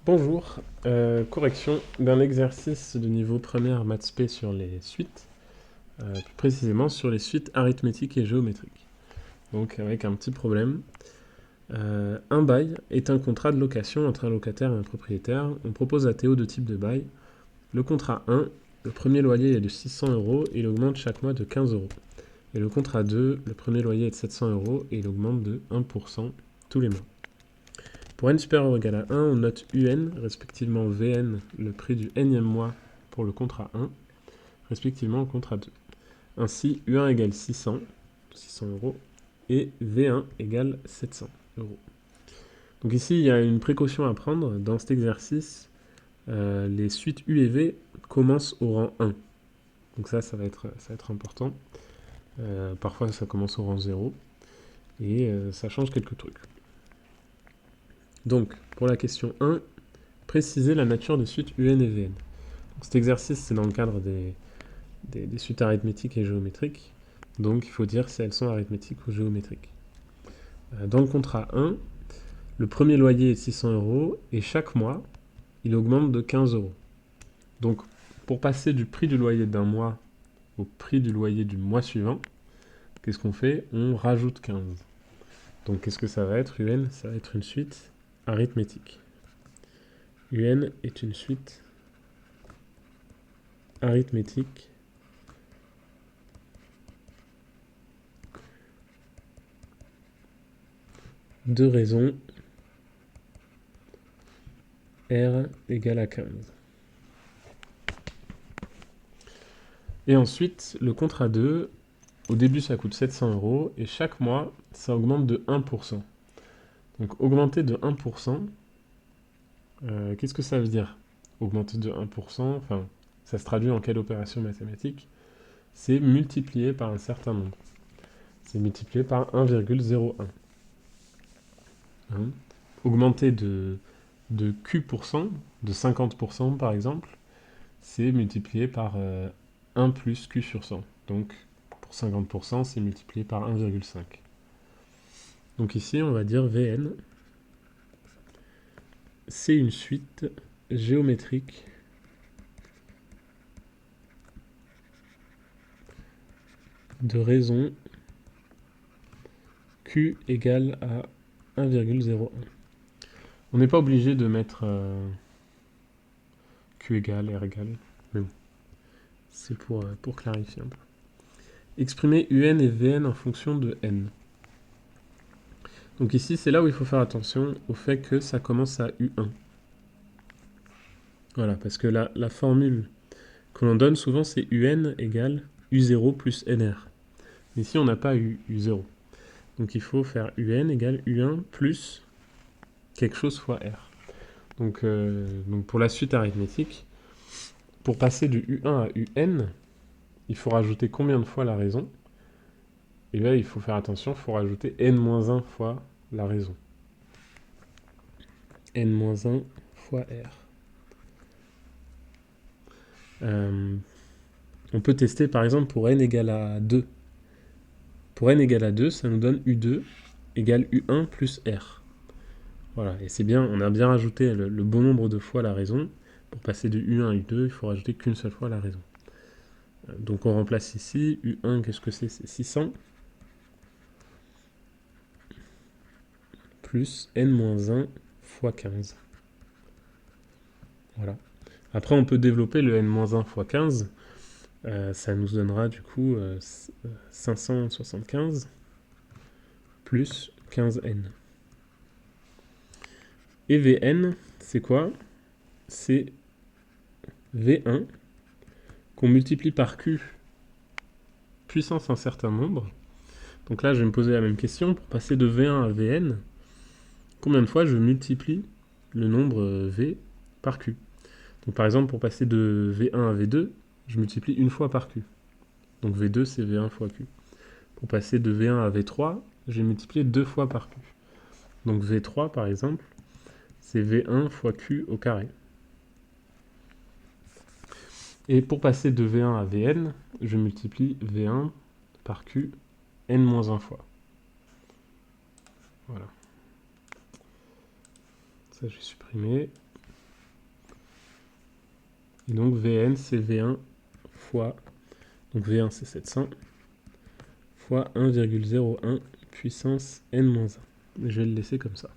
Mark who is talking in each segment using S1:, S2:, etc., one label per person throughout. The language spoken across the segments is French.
S1: Bonjour, correction d'un exercice de niveau première maths P sur les suites, plus précisément sur les suites arithmétiques et géométriques. Donc avec un petit problème. Un bail est un contrat de location entre un locataire et un propriétaire. On propose à Théo deux types de bail. Le contrat 1, le premier loyer est de 600 euros et il augmente chaque mois de 15 euros. Et le contrat 2, le premier loyer est de 700 euros et il augmente de 1% tous les mois. Pour n supérieur ou égal à 1, on note UN, respectivement Vn, le prix du nème mois pour le contrat 1, respectivement le contrat 2. Ainsi, U1 égale 600 euros, et V1 égale 700 euros. Donc ici, il y a une précaution à prendre. Dans cet exercice, les suites U et V commencent au rang 1. Donc ça va être important. Parfois, ça commence au rang 0. Et ça change quelques trucs. Donc, pour la question 1, préciser la nature des suites UN et Vn. Donc, cet exercice, c'est dans le cadre des suites arithmétiques et géométriques. Donc, il faut dire si elles sont arithmétiques ou géométriques. Dans le contrat 1, le premier loyer est 600 euros et chaque mois, il augmente de 15 euros. Donc, pour passer du prix du loyer d'un mois au prix du loyer du mois suivant, qu'est-ce qu'on fait? On rajoute 15. Donc, qu'est-ce que ça va être, UN? Ça va être une suite arithmétique. UN est une suite arithmétique de raisons R égale à 15. Et ensuite, le contrat 2, au début ça coûte 700 euros et chaque mois ça augmente de 1%. Donc augmenter de 1%, qu'est-ce que ça veut dire? Augmenter de 1%, enfin ça se traduit en quelle opération mathématique? C'est multiplié par un certain nombre. C'est multiplié par 1,01. Hein? Augmenter de Q%, de 50% par exemple, c'est multiplié par 1 plus Q sur 100. Donc pour 50%, c'est multiplié par 1,5. Donc ici, on va dire Vn, c'est une suite géométrique de raisons Q égale à 1,01. On n'est pas obligé de mettre Q égale, R égale, mais bon, c'est pour clarifier un peu. Exprimer UN et Vn en fonction de n. Donc ici, c'est là où il faut faire attention au fait que ça commence à U1. Voilà, parce que la formule que l'on donne souvent, c'est UN égale U0 plus NR. Ici, on n'a pas U0. Donc il faut faire UN égale U1 plus quelque chose fois R. Donc pour la suite arithmétique, pour passer du U1 à UN, il faut rajouter combien de fois la raison? Et là, il faut faire attention, il faut rajouter N-1 fois la raison. N-1 fois R. On peut tester par exemple pour n égale à 2. Pour n égale à 2, ça nous donne U2 égale U1 plus R. Voilà, et c'est bien, on a bien rajouté le bon nombre de fois la raison. Pour passer de U1 à U2, il faut rajouter qu'une seule fois la raison. Donc on remplace ici, U1, qu'est-ce que c'est? C'est 600 plus n-1 fois 15. Voilà. Après, on peut développer le n-1 fois 15. Ça nous donnera du coup 575 plus 15n. Et Vn, c'est quoi? C'est V1 qu'on multiplie par Q puissance un certain nombre. Donc là, je vais me poser la même question. Pour passer de V1 à Vn, combien de fois je multiplie le nombre V par Q? Donc par exemple, pour passer de V1 à V2, je multiplie une fois par Q. Donc V2, c'est V1 fois Q. Pour passer de V1 à V3, j'ai multiplié deux fois par Q. Donc V3, par exemple, c'est V1 fois Q au carré. Et pour passer de V1 à Vn, je multiplie V1 par Q n-1 fois. Voilà. Ça, je vais supprimer. Et donc Vn, c'est V1 fois, donc V1 c'est 700, fois 1,01 puissance n-1. Je vais le laisser comme ça.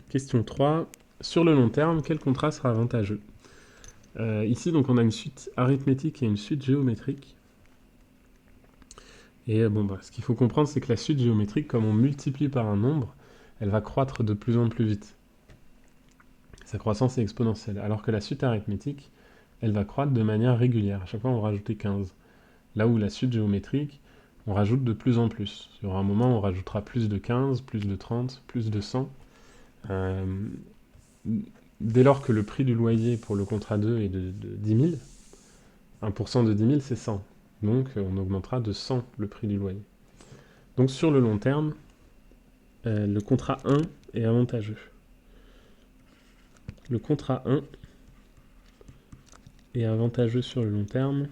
S1: Question 3. Sur le long terme, quel contrat sera avantageux? Ici, donc, on a une suite arithmétique et une suite géométrique. Et bon, ce qu'il faut comprendre, c'est que la suite géométrique, comme on multiplie par un nombre, elle va croître de plus en plus vite. Sa croissance est exponentielle. Alors que la suite arithmétique, elle va croître de manière régulière. À chaque fois, on va rajouter 15. Là où la suite géométrique, on rajoute de plus en plus. Il y aura un moment où on rajoutera plus de 15, plus de 30, plus de 100. Dès lors que le prix du loyer pour le contrat 2 est de 10 000, 1% de 10 000, c'est 100. Donc, on augmentera de 100 le prix du loyer. Donc, sur le long terme, le contrat 1 est avantageux. Le contrat 1 est avantageux sur le long terme.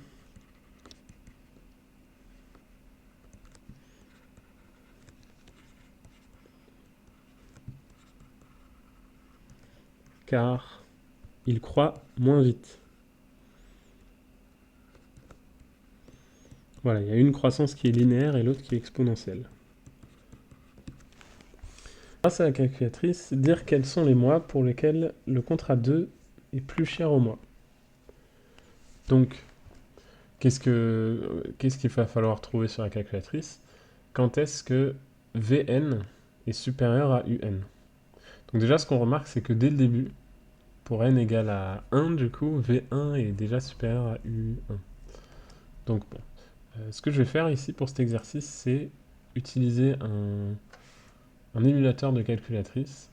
S1: Car il croît moins vite. Voilà, il y a une croissance qui est linéaire et l'autre qui est exponentielle. Grâce à la calculatrice, dire quels sont les mois pour lesquels le contrat 2 est plus cher au mois. Donc, qu'est-ce qu'il va falloir trouver sur la calculatrice? Quand est-ce que Vn est supérieur à Un? Donc déjà, ce qu'on remarque, c'est que dès le début, pour n égale à 1, du coup, V1 est déjà supérieur à U1. Donc bon, ce que je vais faire ici pour cet exercice, c'est utiliser un émulateur de calculatrice.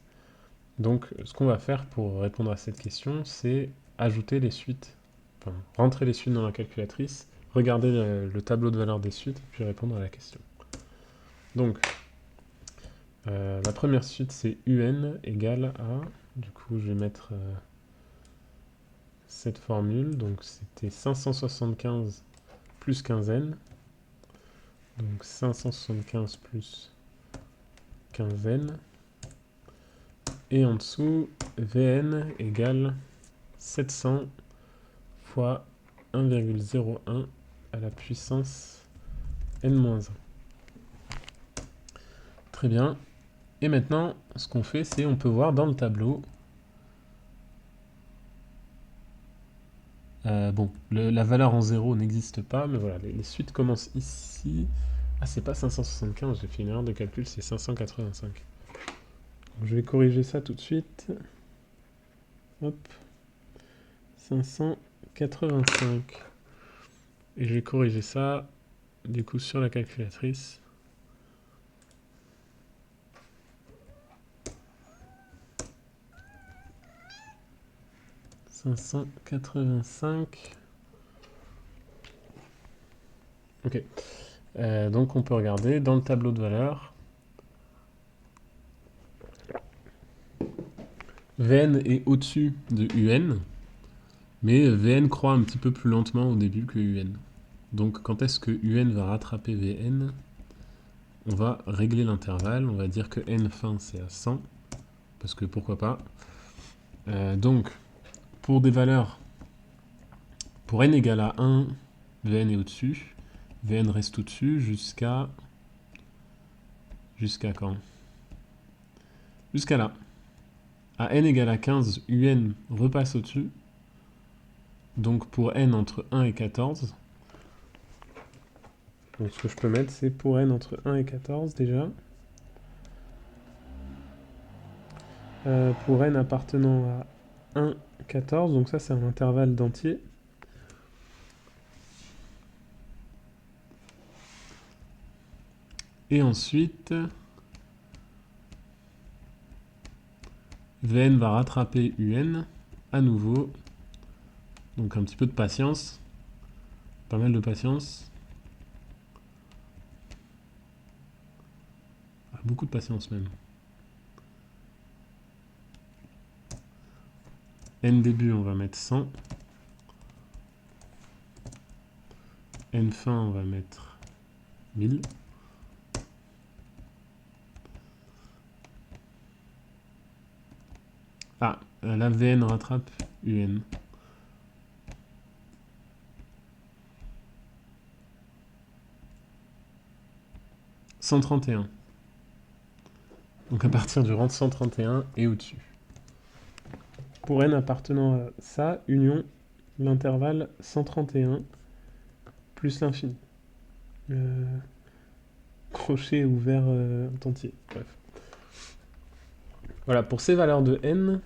S1: Donc ce qu'on va faire pour répondre à cette question, c'est ajouter les suites, enfin rentrer les suites dans la calculatrice, regarder le tableau de valeur des suites, puis répondre à la question. Donc, la première suite, c'est UN égale à, du coup je vais mettre cette formule, donc c'était 575 plus 15n, donc 575 plus 15n, et en dessous, Vn égale 700 fois 1,01 à la puissance n-1. Très bien. Et maintenant, ce qu'on fait, c'est on peut voir dans le tableau. Bon, la valeur en 0 n'existe pas, mais voilà, les suites commencent ici. Ah, c'est pas 575, j'ai fait une erreur de calcul, c'est 585. Donc, je vais corriger ça tout de suite. Hop. 585. Et je vais corriger ça, du coup, sur la calculatrice. « 585. » Ok. Donc on peut regarder dans le tableau de valeur. Vn est au-dessus de Un, mais Vn croît un petit peu plus lentement au début que Un. Donc quand est-ce que Un va rattraper Vn? On va régler l'intervalle, on va dire que n fin c'est à 100, parce que pourquoi pas. Donc pour des valeurs, pour n égale à 1, Vn est au-dessus, Vn reste au-dessus jusqu'à quand? Jusqu'à là. À n égale à 15, Un repasse au-dessus. Donc pour n entre 1 et 14, donc ce que je peux mettre, c'est pour n entre 1 et 14 déjà. Pour n appartenant à 1, 14, donc ça c'est un intervalle d'entier. Et ensuite, Vn va rattraper Un à nouveau. Donc un petit peu de patience. Pas mal de patience. Beaucoup de patience même. N début, on va mettre 100. N fin, on va mettre 1000. Ah, la Vn rattrape un. 131. Donc à partir du rang 131 et au-dessus. Pour n appartenant à ça, union l'intervalle 131 plus l'infini. Crochet ouvert entier. Bref. Voilà, pour ces valeurs de n,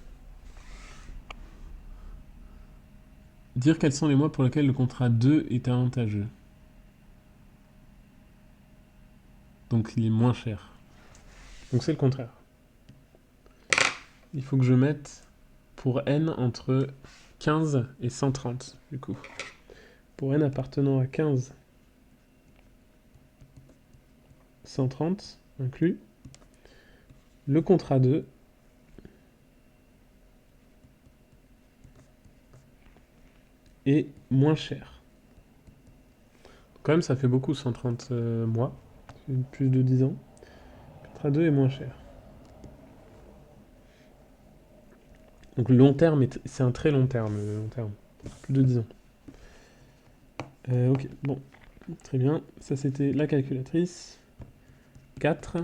S1: dire quels sont les mois pour lesquels le contrat 2 est avantageux. Donc il est moins cher. Donc c'est le contraire. Il faut que je mette pour n entre 15 et 130, du coup. Pour n appartenant à 15, 130 inclus, le contrat 2 est moins cher. Quand même, ça fait beaucoup, 130 mois. Plus de 10 ans. Le contrat 2 est moins cher. Donc le long terme, c'est un très long terme, le long terme. Plus de 10 ans. Ok, bon. Très bien. Ça, c'était la calculatrice. 4.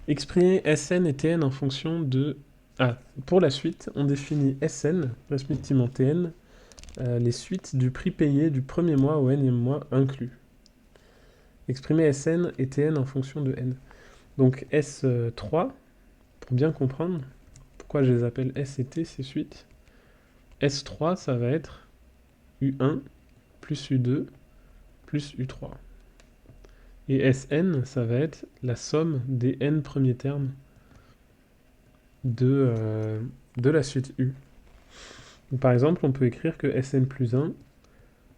S1: Exprimer Sn et Tn en fonction de... Ah, pour la suite, on définit Sn, respectivement Tn, les suites du prix payé du premier mois au nème mois inclus. Exprimer Sn et Tn en fonction de n. Donc S3, pour bien comprendre pourquoi je les appelle S et T, ces suites, S3, ça va être U1 plus U2 plus U3. Et Sn, ça va être la somme des n premiers termes de la suite U. Donc, par exemple, on peut écrire que Sn plus 1,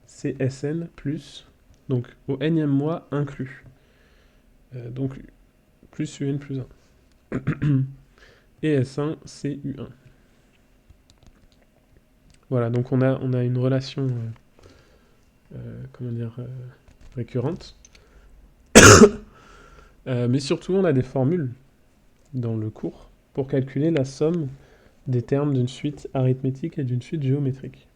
S1: c'est Sn plus, donc au nème mois inclus. Donc plus Un plus 1. Et S1, c'est U1. Voilà, donc on a une relation comment dire, récurrente. Mais surtout, on a des formules dans le cours pour calculer la somme des termes d'une suite arithmétique et d'une suite géométrique.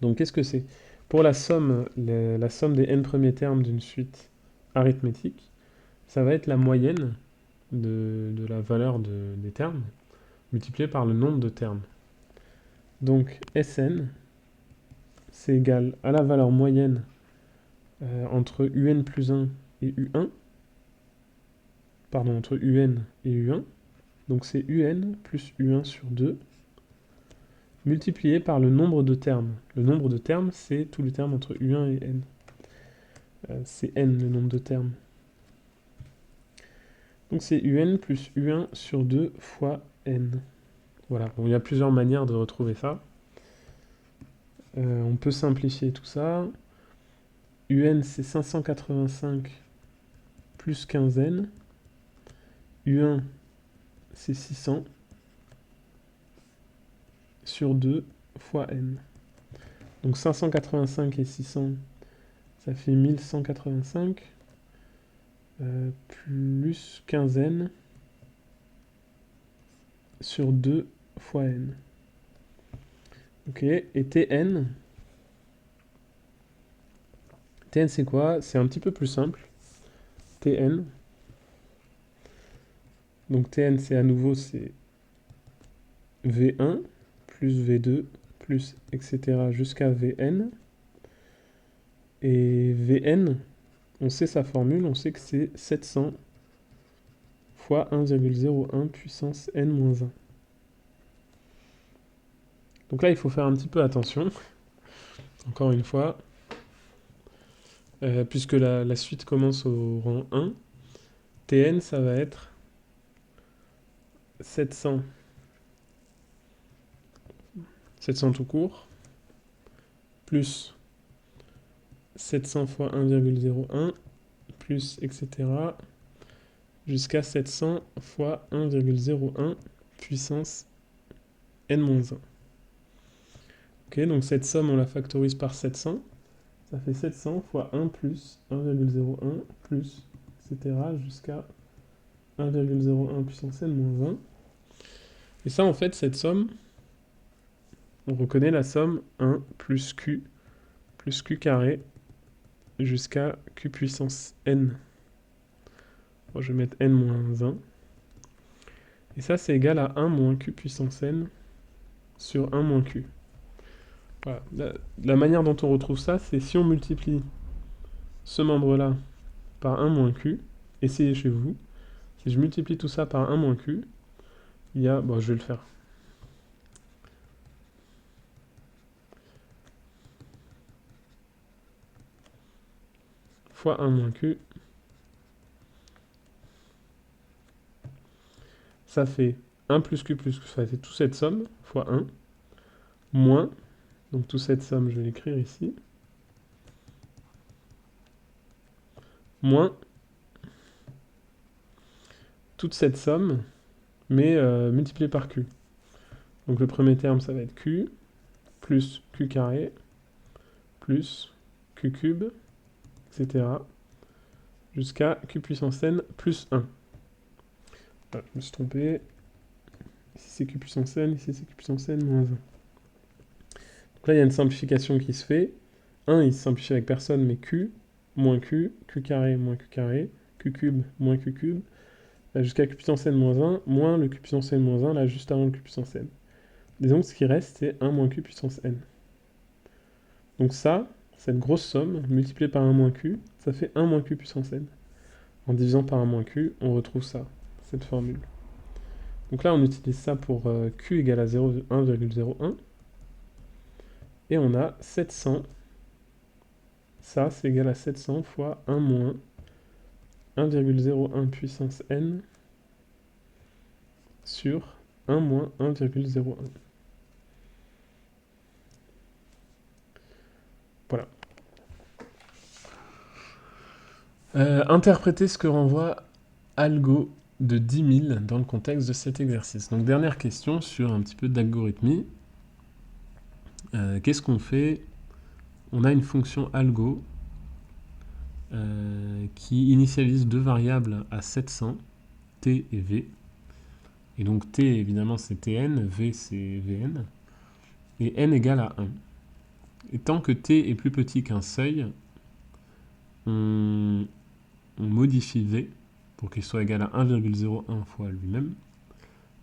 S1: Donc qu'est-ce que c'est? Pour la somme des n premiers termes d'une suite arithmétique, ça va être la moyenne de la valeur des termes multipliée par le nombre de termes. Donc Sn, c'est égal à la valeur moyenne entre Un plus 1 et U1, pardon, entre Un et U1, donc c'est Un plus U1 sur 2, multiplié par le nombre de termes. Le nombre de termes, c'est tous les termes entre U1 et N. C'est N le nombre de termes. Donc c'est Un plus U1 sur 2 fois N. Voilà, bon, il y a plusieurs manières de retrouver ça. On peut simplifier tout ça. Un, c'est 585 plus 15N. U1, c'est 600 sur 2 fois N. Donc 585 et 600, ça fait 1185, plus 15N sur 2 fois N. Ok, et Tn, c'est quoi? C'est un petit peu plus simple. Tn, donc Tn, c'est à nouveau, c'est V1 plus V2 plus etc. jusqu'à Vn. Et Vn, on sait sa formule, on sait que c'est 700 fois 1,01 puissance n-1. Donc là, il faut faire un petit peu attention, encore une fois, puisque la suite commence au rang 1. Tn, ça va être 700 tout court, plus 700 fois 1,01, plus etc. jusqu'à 700 fois 1,01 puissance n-1. Ok, donc cette somme, on la factorise par 700. Ça fait 700 fois 1 plus 1,01 plus etc. jusqu'à 1,01 puissance n-1. Et ça, en fait, cette somme, on reconnaît la somme 1 plus q carré jusqu'à q puissance n. Bon, je vais mettre n moins 1. Et ça, c'est égal à 1 moins q puissance n sur 1 moins q. Voilà. La manière dont on retrouve ça, c'est si on multiplie ce membre-là par 1 moins q, essayez chez vous. Si je multiplie tout ça par 1 moins q, il y a... Bon, je vais le faire. Fois 1 moins q. Ça fait 1 plus q plus... Ça fait toute cette somme, fois 1, moins... Donc toute cette somme, je vais l'écrire ici. Moins toute cette somme, mais multipliée par q. Donc le premier terme, ça va être q, plus q carré, plus q cube, etc. Jusqu'à q puissance n plus 1. Voilà, je me suis trompé. Ici c'est q puissance n, ici c'est q puissance n moins 1. Donc là, il y a une simplification qui se fait. 1, il se simplifie avec personne, mais q, moins q carré, moins q carré, q cube, moins q cube, jusqu'à q puissance n moins 1, moins le q puissance n moins 1, là, juste avant le q puissance n. Et donc, ce qui reste, c'est 1 moins q puissance n. Donc ça, cette grosse somme, multipliée par 1 moins q, ça fait 1 moins q puissance n. En divisant par 1 moins q, on retrouve ça, cette formule. Donc là, on utilise ça pour q égale à 1,01. Et on a 700. Ça, c'est égal à 700 fois 1 moins 1,01 puissance n sur 1 moins 1,01. Voilà. Interpréter ce que renvoie algo de 10 000 dans le contexte de cet exercice. Donc dernière question sur un petit peu d'algorithmie. Qu'est-ce qu'on fait? On a une fonction algo qui initialise deux variables à 700, t et v. Et donc t évidemment c'est tn, v c'est vn, et n égale à 1. Et tant que t est plus petit qu'un seuil, on modifie v pour qu'il soit égal à 1,01 fois lui-même.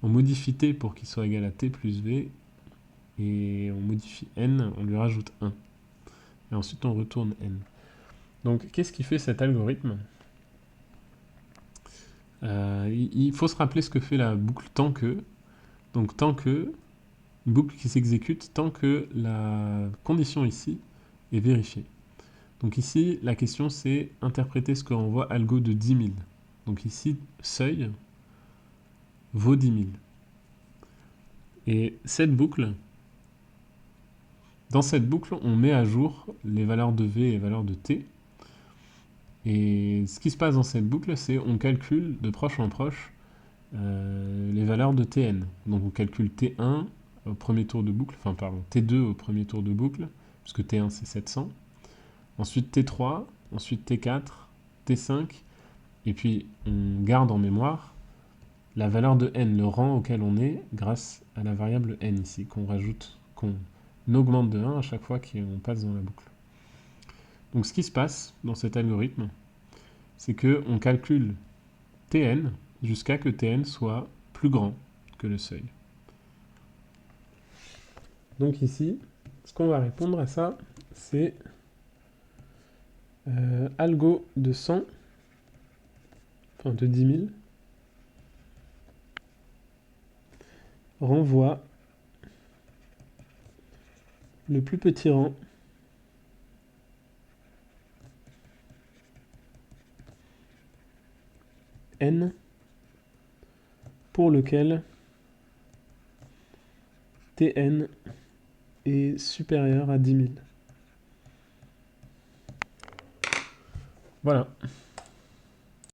S1: On modifie t pour qu'il soit égal à t plus v. Et on modifie n, on lui rajoute 1. Et ensuite on retourne n. Donc qu'est-ce qui fait cet algorithme? Il faut se rappeler ce que fait la boucle tant que. Donc tant que, une boucle qui s'exécute tant que la condition ici est vérifiée. Donc ici, la question c'est interpréter ce que renvoie algo de 10 000. Donc ici, seuil vaut 10 000. Et cette boucle, dans cette boucle, on met à jour les valeurs de v et les valeurs de t. Et ce qui se passe dans cette boucle, c'est on calcule de proche en proche les valeurs de tn. Donc on calcule t1 au premier tour de boucle, enfin pardon, t2 au premier tour de boucle, puisque t1 c'est 700. Ensuite t3, ensuite t4, t5, et puis on garde en mémoire la valeur de n, le rang auquel on est, grâce à la variable n ici, qu'on rajoute, qu'on augmente de 1 à chaque fois qu'on passe dans la boucle. Donc ce qui se passe dans cet algorithme, c'est qu'on calcule tn jusqu'à que tn soit plus grand que le seuil. Donc ici, ce qu'on va répondre à ça, c'est algo de 100, enfin de 10 000, renvoie le plus petit rang n pour lequel tn est supérieur à 10 000. Voilà.